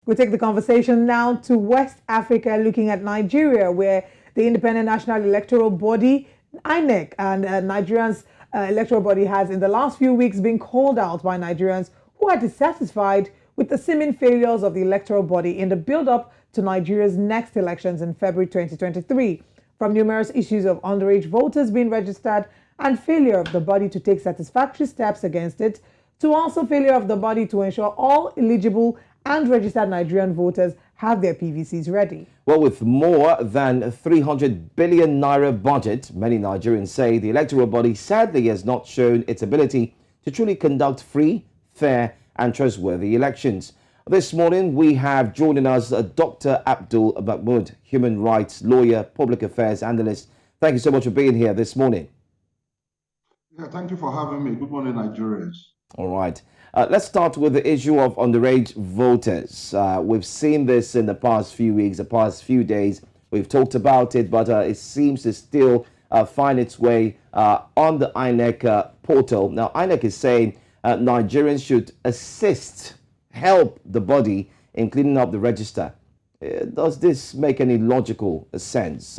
We'll take the conversation now to West Africa, looking at Nigeria, where the Independent National Electoral Body, INEC, and Nigerians' electoral body has, in the last few weeks, been called out by Nigerians who are dissatisfied with the seeming failures of the electoral body in the build-up to Nigeria's next elections in February 2023, from numerous issues of underage voters being registered and failure of the body to take satisfactory steps against it, to also failure of the body to ensure all eligible and registered Nigerian voters have their PVCs ready. Well, with more than 300 billion naira budget, many Nigerians say the electoral body sadly has not shown its ability to truly conduct free, fair and trustworthy elections. This morning, we have joining us Dr. Abdul Mahmood, human rights lawyer, public affairs analyst. Thank you so much for being here this morning. Yeah, thank you for having me. Good morning, Nigerians. All right. Let's start with the issue of underage voters. We've seen this in the past few weeks, the past few days. We've talked about it, but it seems to still find its way on the INEC portal. Now, INEC is saying Nigerians should help the body in cleaning up the register. Does this make any logical sense?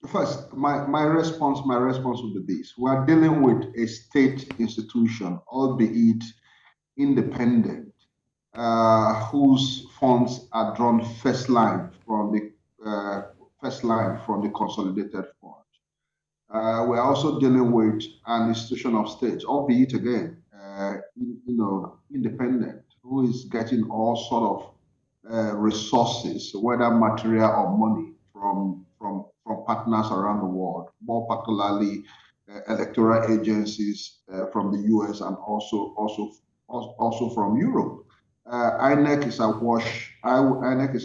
First, my response would be this. We are dealing with a state institution, albeit independent, whose funds are drawn first line from the consolidated fund. We are also dealing with an institution of state, albeit again, independent, who is getting all sort of resources, whether material or money, from partners around the world, more particularly electoral agencies from the US and also from Europe. INEC is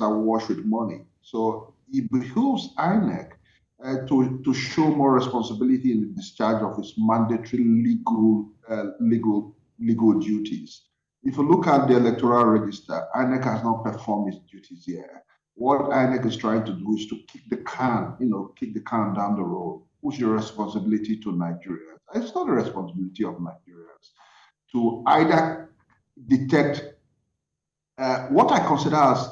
awash with money, so it behooves INEC to show more responsibility in the discharge of its mandatory legal duties. If you look at the electoral register, INEC has not performed its duties here. What INEC is trying to do is to kick the can down the road, push the responsibility to Nigerians. It's not the responsibility of Nigerians to either detect what I consider as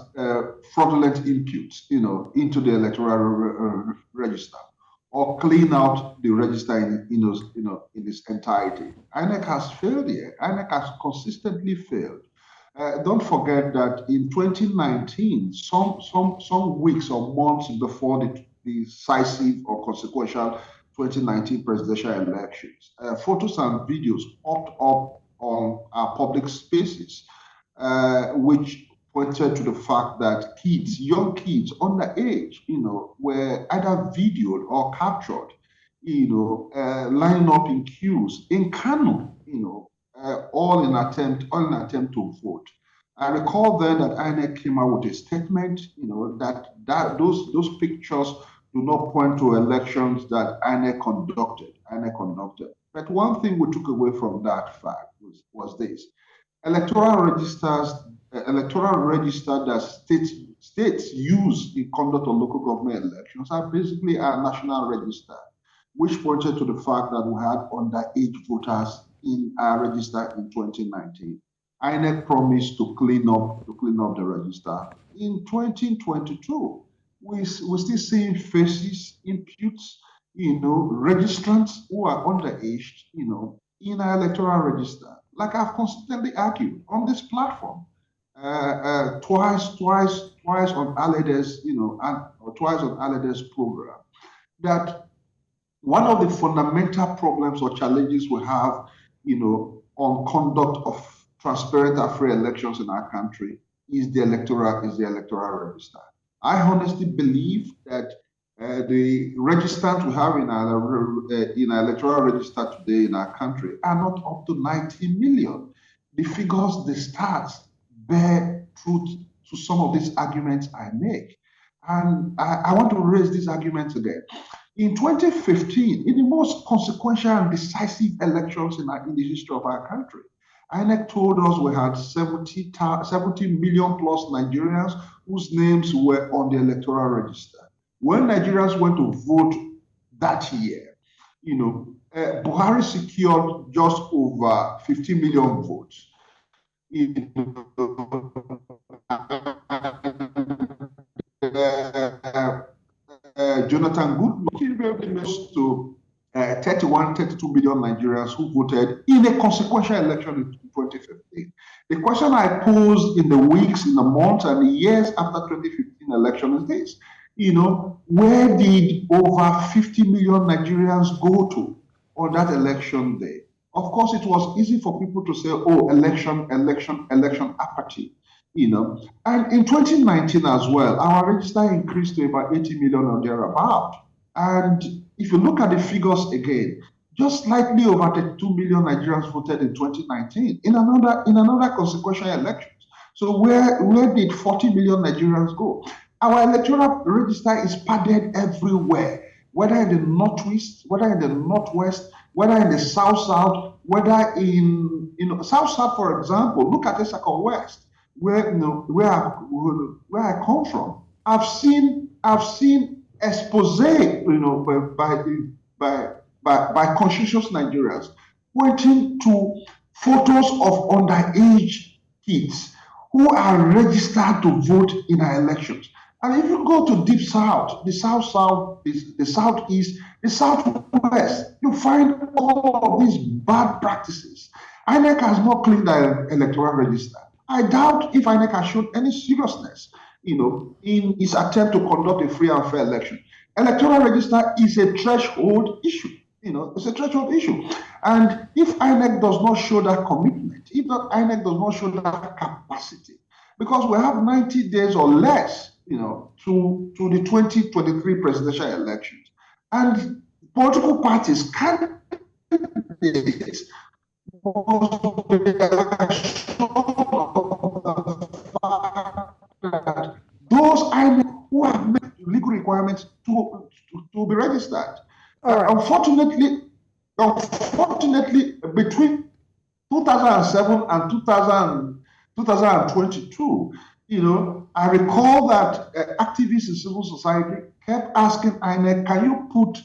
fraudulent inputs, into the electoral register, or clean out the register in its entirety. INEC has failed here. INEC has consistently failed. Don't forget that in 2019, some weeks or months before the decisive or consequential 2019 presidential elections, photos and videos popped up on our public spaces, which pointed to the fact that young kids underage, were either videoed or captured, lining up in queues in Kano, all in attempt to vote. I recall then that INEC came out with a statement, that those pictures do not point to elections that INEC conducted. But one thing we took away from that fact was this: electoral register that states use in conduct of local government elections are basically a national register, which pointed to the fact that we had underage voters in our register in 2019. INEC promised to clean up the register. In 2022, we're still seeing faces, imputes, registrants who are underaged, in our electoral register. Like I've constantly argued on this platform, twice on Alade's, twice on Alade's program, that one of the fundamental problems or challenges we have, on conduct of transparent and free elections in our country is the electoral register. I honestly believe that the registrants we have in our electoral register today in our country are not up to 90 million. The figures, the stats bear truth to some of these arguments I make. And I want to raise these arguments again. In 2015, in the most consequential and decisive elections in the history of our country, INEC told us we had 70 million plus Nigerians whose names were on the electoral register. When Nigerians went to vote that year, Buhari secured just over 50 million votes. you know, Jonathan Goodluck to 31, 32 million Nigerians who voted in a consequential election in 2015. The question I posed in the weeks, in the months, and the years after 2015 election is this: where did over 50 million Nigerians go to on that election day? Of course, it was easy for people to say, oh, election, election, election apathy. And in 2019 as well, our register increased to about 80 million or thereabout. And if you look at the figures again, just slightly over 32 million Nigerians voted in 2019 in another consequential election. So where did 40 million Nigerians go? Our electoral register is padded everywhere, whether in the northwest, whether in the northwest, whether in the south, whether in south, for example. Look at the Issaquah West, where I come from. I've seen expose, by conscientious Nigerians, pointing to photos of underage kids who are registered to vote in our elections. And if you go to deep south, the south, the southeast, the southwest, you find all of these bad practices. INEC has not cleaned the electoral register. I doubt if INEC has shown any seriousness, in its attempt to conduct a free and fair election. Electoral register is a threshold issue. It's a threshold issue. And if INEC does not show that commitment, if INEC does not show that capacity, because we have 90 days or less, to the 2023 presidential elections, and political parties candidates those INEC who have met legal requirements to be registered. Right. Unfortunately, between 2007 and 2022, I recall that activists in civil society kept asking INEC, can you put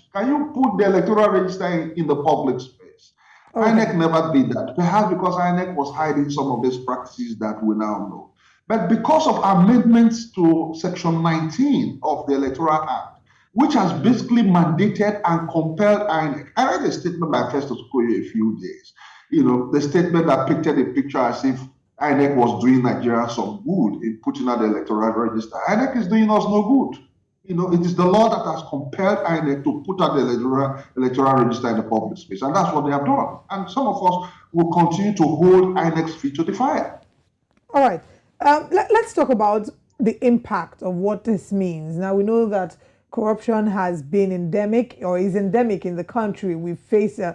the electoral register in the public space? Okay. INEC never did that, perhaps because INEC was hiding some of these practices that we now know. But because of amendments to Section 19 of the Electoral Act, which has basically mandated and compelled INEC. I read a statement by Festus Okoye a few days. The statement that painted a picture as if INEC was doing Nigeria some good in putting out the electoral register. INEC is doing us no good. It is the law that has compelled INEC to put out the electoral register in the public space, and that's what they have done. And some of us will continue to hold INEC's feet to the fire. All right. Let's talk about the impact of what this means. Now, we know that corruption has been endemic or is endemic in the country. We've faced a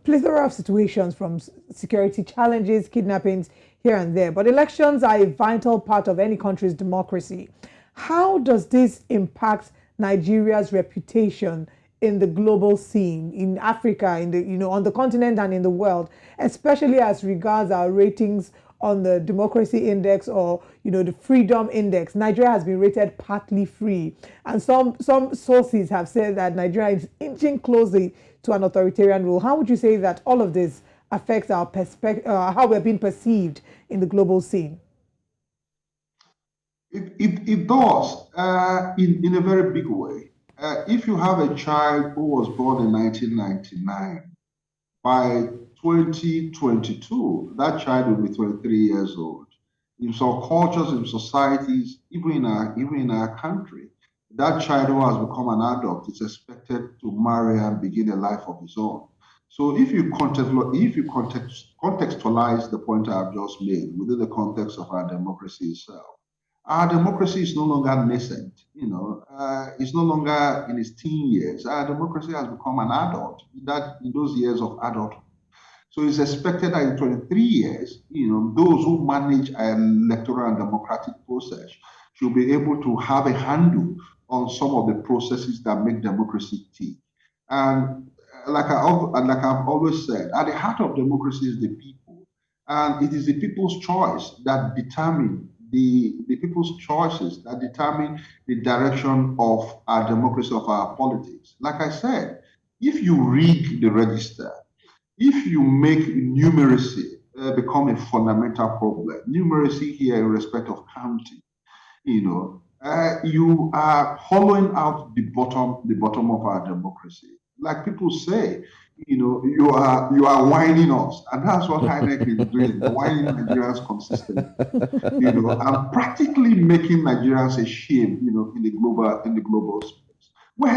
plethora of situations, from security challenges, kidnappings here and there. But elections are a vital part of any country's democracy. How does this impact Nigeria's reputation in the global scene, in Africa, on the continent and in the world, especially as regards our ratings on the democracy index or the freedom index? Nigeria has been rated partly free, and some sources have said that Nigeria is inching closely to an authoritarian rule. How would you say that all of this affects our perspective, how we're being perceived in the global scene? It does, in a very big way. If you have a child who was born in 1999, by 2022, that child will be 23 years old. In some cultures, in societies, even in our country, that child who has become an adult is expected to marry and begin a life of his own. So if you contextualize the point I've just made within the context of our democracy itself, our democracy is no longer nascent. It's no longer in its teen years. Our democracy has become an adult in those years of adulthood. So it's expected that in 23 years, those who manage an electoral and democratic process should be able to have a handle on some of the processes that make democracy tick. And like I've always said, at the heart of democracy is the people, and it is the people's choice that determine the people's choices that determine the direction of our democracy, of our politics. Like I said, if you rig the register, if you make numeracy become a fundamental problem. Numeracy here in respect of counting, you are hollowing out the bottom of our democracy. Like people say, you are whining us, and that's what INEC is doing, whining Nigerians consistently, and practically making Nigerians a shame, in the global space. We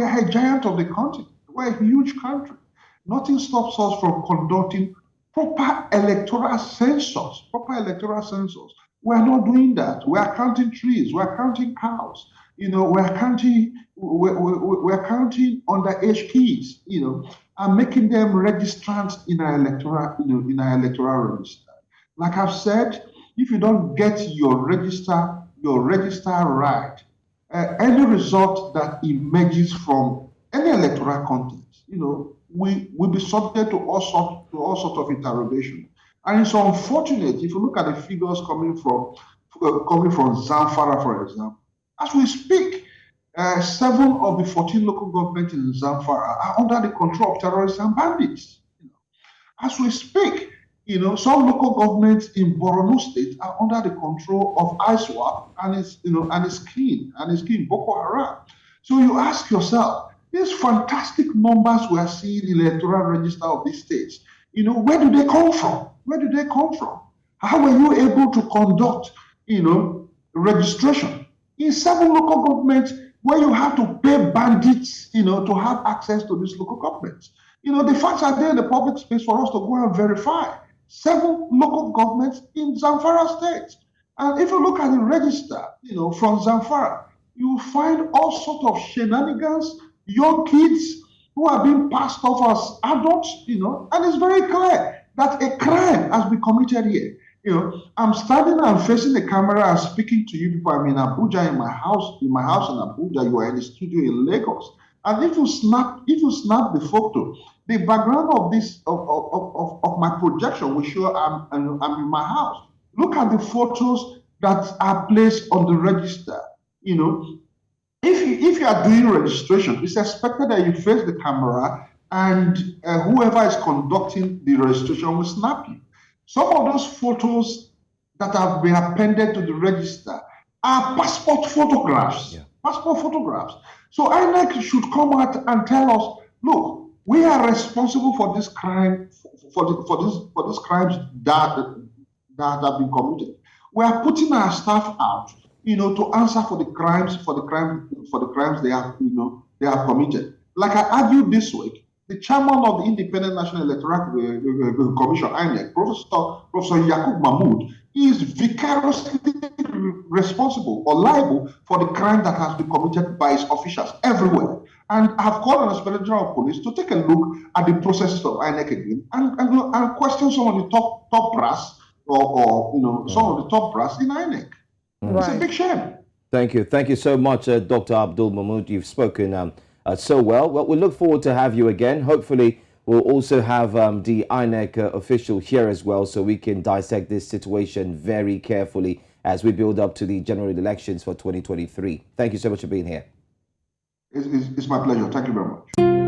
are a giant of the continent. We're a huge country. Nothing stops us from conducting proper electoral census. Proper electoral census. We are not doing that. We are counting trees. We are counting cows. We are counting. We're counting underage kids. And making them registrants in our electoral. In our electoral register. Like I've said, if you don't get your register right, any result that emerges from any electoral contest, we will be subject to all sorts of interrogation. And it's unfortunate if you look at the figures coming from Zamfara, for example. As we speak, 7 of the 14 local governments in Zamfara are under the control of terrorists and bandits. As we speak, some local governments in Borno State are under the control of ISWAP and its king, Boko Haram. So you ask yourself, these fantastic numbers we are seeing in the electoral register of these states, where do they come from? Where do they come from? How were you able to conduct, registration in 7 local governments where you have to pay bandits, to have access to these local governments? The facts are there in the public space for us to go and verify. 7 local governments in Zamfara state. And if you look at the register, from Zamfara, you find all sorts of shenanigans, young kids who are being passed off as adults, and it's very clear that a crime has been committed here. I'm standing and facing the camera and speaking to you people. I'm in Abuja, in my house in Abuja. You are in the studio in Lagos. And if you snap the photo, the background of this of my projection will show I'm in my house. Look at the photos that are placed on the register. If you are doing registration, it's expected that you face the camera and whoever is conducting the registration will snap you. Some of those photos that have been appended to the register are passport photographs. Yeah. Passport photographs. So INEC should come out and tell us, look, we are responsible for this crime, for these crimes that have been committed. We are putting our staff out, to answer for the crimes they have committed. Like I argued this week, the chairman of the Independent National Electoral Commission, INEC, Professor Yakub Mahmood, is vicariously responsible or liable for the crime that has been committed by his officials everywhere. And I've called on the Inspector General of Police to take a look at the processes of INEC again and question some of the top brass or some of the top brass in INEC. It's a big shame. Thank you so much, Dr. Abdul Mahmood. You've spoken so well. Well, we look forward to have you again. Hopefully, we'll also have the INEC official here as well, so we can dissect this situation very carefully as we build up to the general elections for 2023. Thank you so much for being here. It's my pleasure. Thank you very much.